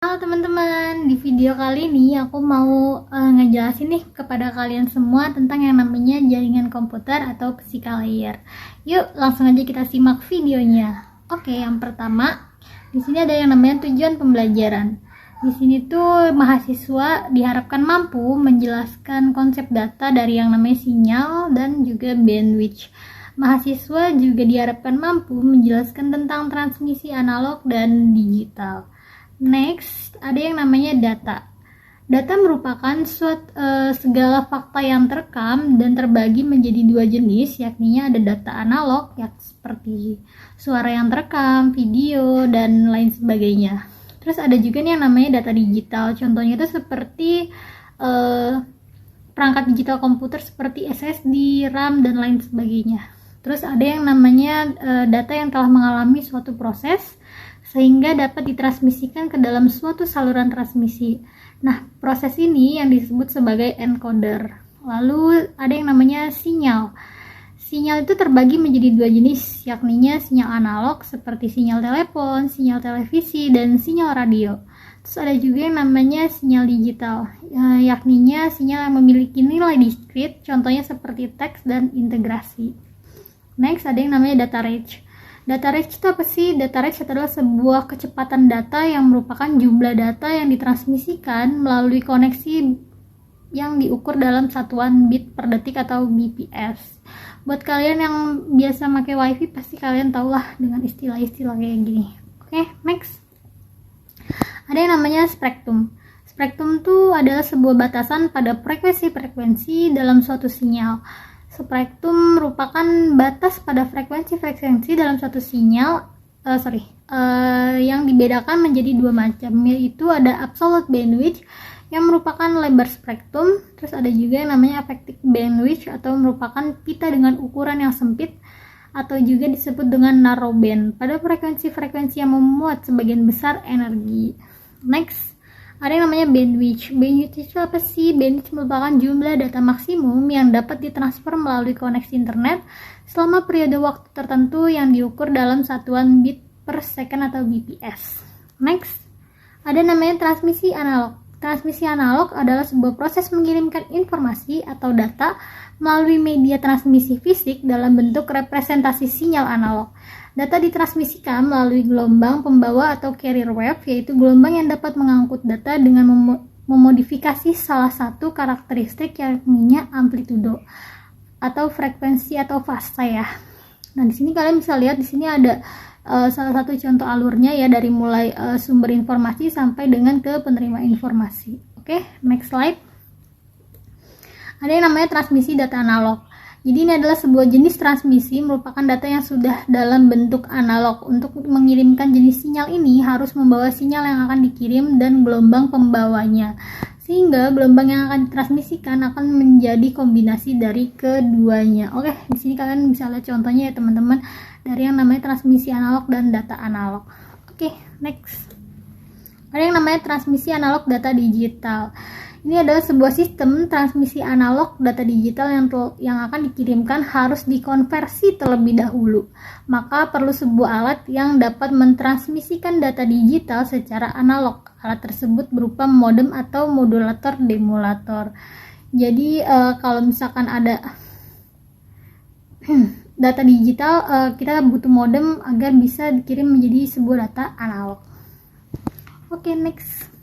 Halo teman-teman, di video kali ini aku mau ngejelasin nih kepada kalian semua tentang yang namanya jaringan komputer atau physical layer. Yuk, langsung aja kita simak videonya. Oke, yang pertama, di sini ada yang namanya tujuan pembelajaran. Di sini tuh mahasiswa diharapkan mampu menjelaskan konsep data dari yang namanya sinyal dan juga bandwidth. Mahasiswa juga diharapkan mampu menjelaskan tentang transmisi analog dan digital. Next, ada yang namanya data. Data merupakan segala fakta yang terekam dan terbagi menjadi dua jenis, yakni ada data analog, yang seperti suara yang terekam, video, dan lain sebagainya. Terus ada juga nih yang namanya data digital. Contohnya itu seperti perangkat digital komputer seperti SSD, RAM, dan lain sebagainya. Terus ada yang namanya data yang telah mengalami suatu proses sehingga dapat ditransmisikan ke dalam suatu saluran transmisi. Nah, proses ini yang disebut sebagai encoder. Lalu ada yang namanya sinyal. Sinyal itu terbagi menjadi dua jenis, yakninya sinyal analog seperti sinyal telepon, sinyal televisi, dan sinyal radio. Terus ada juga yang namanya sinyal digital, yakninya sinyal yang memiliki nilai diskrit, contohnya seperti teks dan integrasi. Next, ada yang namanya data range. Data range itu apa sih? Data range adalah sebuah kecepatan data yang merupakan jumlah data yang ditransmisikan melalui koneksi yang diukur dalam satuan bit per detik atau BPS. Buat kalian yang biasa pakai wifi pasti kalian tahulah dengan istilah-istilah kayak gini. Oke, next. Ada yang namanya spektrum. Spektrum itu adalah sebuah batasan pada frekuensi-frekuensi dalam suatu sinyal. Spektrum merupakan batas pada frekuensi-frekuensi dalam suatu sinyal yang dibedakan menjadi dua macam, yaitu ada absolute bandwidth yang merupakan lebar spektrum, terus ada juga yang namanya effective bandwidth atau merupakan pita dengan ukuran yang sempit atau juga disebut dengan narrow band pada frekuensi-frekuensi yang memuat sebagian besar energi. Next, ada yang namanya bandwidth. Bandwidth itu apa sih? Bandwidth merupakan jumlah data maksimum yang dapat ditransfer melalui koneksi internet selama periode waktu tertentu yang diukur dalam satuan bit per second atau BPS. Next, ada namanya transmisi analog. Transmisi analog adalah sebuah proses mengirimkan informasi atau data melalui media transmisi fisik dalam bentuk representasi sinyal analog. Data ditransmisikan melalui gelombang pembawa atau carrier wave, yaitu gelombang yang dapat mengangkut data dengan memodifikasi salah satu karakteristik yakni amplitudo atau frekuensi atau fase ya. Nah, di sini kalian bisa lihat di sini ada salah satu contoh alurnya ya, dari mulai sumber informasi sampai dengan ke penerima informasi. Oke, next slide. Ada yang namanya transmisi data analog. Jadi ini adalah sebuah jenis transmisi, merupakan data yang sudah dalam bentuk analog. Untuk mengirimkan jenis sinyal ini harus membawa sinyal yang akan dikirim dan gelombang pembawanya. Sehingga gelombang yang akan ditransmisikan akan menjadi kombinasi dari keduanya. Oke, di sini kalian bisa lihat contohnya ya teman-teman, dari yang namanya transmisi analog dan data analog. Oke, next. Ada yang namanya transmisi analog data digital. Ini adalah sebuah sistem transmisi analog data digital yang akan dikirimkan harus dikonversi terlebih dahulu. Maka perlu sebuah alat yang dapat mentransmisikan data digital secara analog. Alat tersebut berupa modem atau modulator demulator. Jadi kalau misalkan ada data digital, kita butuh modem agar bisa dikirim menjadi sebuah data analog. Oke, next.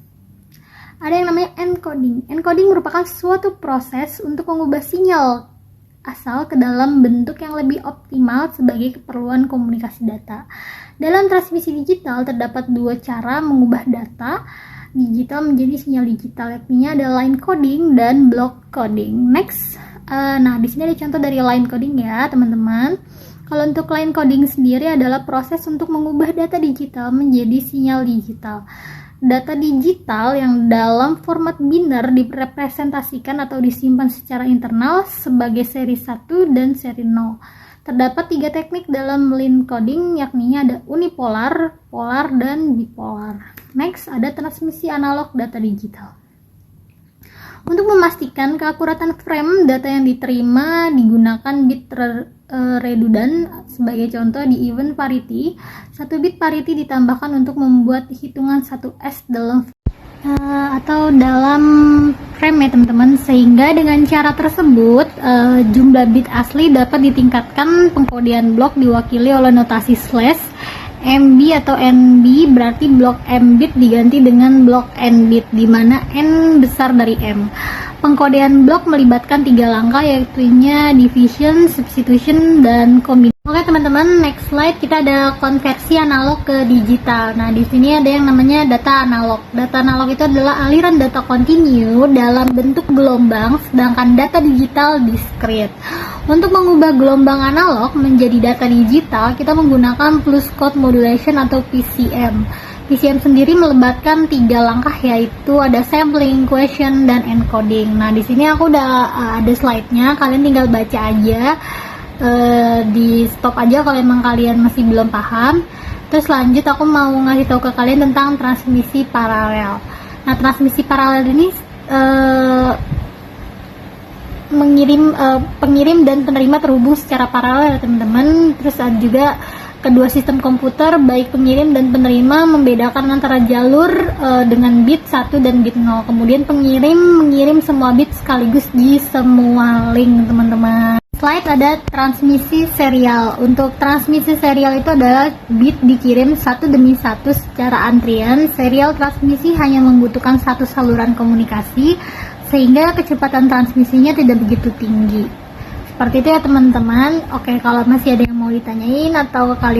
Ada yang namanya encoding. Encoding merupakan suatu proses untuk mengubah sinyal asal ke dalam bentuk yang lebih optimal sebagai keperluan komunikasi data. Dalam transmisi digital terdapat dua cara mengubah data digital menjadi sinyal digital, yakni ada line coding dan block coding. Next, nah di sini ada contoh dari line coding ya teman-teman. Kalau untuk line coding sendiri adalah proses untuk mengubah data digital menjadi sinyal digital. Data digital yang dalam format biner direpresentasikan atau disimpan secara internal sebagai seri 1 dan seri 0. Terdapat 3 teknik dalam line coding, yakni ada unipolar, polar, dan bipolar. Next, ada transmisi analog data digital. Untuk memastikan keakuratan frame data yang diterima digunakan bit redundant. Sebagai contoh di event parity, 1 bit parity ditambahkan untuk membuat hitungan 1S dalam frame ya teman-teman, sehingga dengan cara tersebut jumlah bit asli dapat ditingkatkan. Pengkodean blok diwakili oleh notasi slash. MB atau NB berarti blok M bit diganti dengan blok N bit, di mana N besar dari M. Pengkodean blok melibatkan 3 langkah, yaitu division, substitution, dan kombinasi. Oke teman-teman, next slide kita ada konversi analog ke digital. Nah, di sini ada yang namanya data analog. Data analog itu adalah aliran data kontinu dalam bentuk gelombang, sedangkan data digital discrete. Untuk mengubah gelombang analog menjadi data digital, kita menggunakan pulse code modulation atau PCM. PCM sendiri melibatkan 3 langkah, yaitu ada sampling, question, dan encoding. Nah, di sini aku udah ada slide-nya, kalian tinggal baca aja. Di stop aja kalau emang kalian masih belum paham. Terus lanjut aku mau ngasih tahu ke kalian tentang transmisi paralel. Nah, transmisi paralel ini pengirim dan penerima terhubung secara paralel ya teman-teman. Terus ada juga kedua sistem komputer baik pengirim dan penerima membedakan antara jalur dengan bit 1 dan bit 0. Kemudian pengirim mengirim semua bit sekaligus di semua link teman-teman. Slide ada transmisi serial. Untuk transmisi serial itu adalah bit dikirim satu demi satu secara antrian. Serial transmisi hanya membutuhkan satu saluran komunikasi, sehingga kecepatan transmisinya tidak begitu tinggi. Seperti itu ya teman-teman. Oke, kalau masih ada yang mau ditanyain atau kalian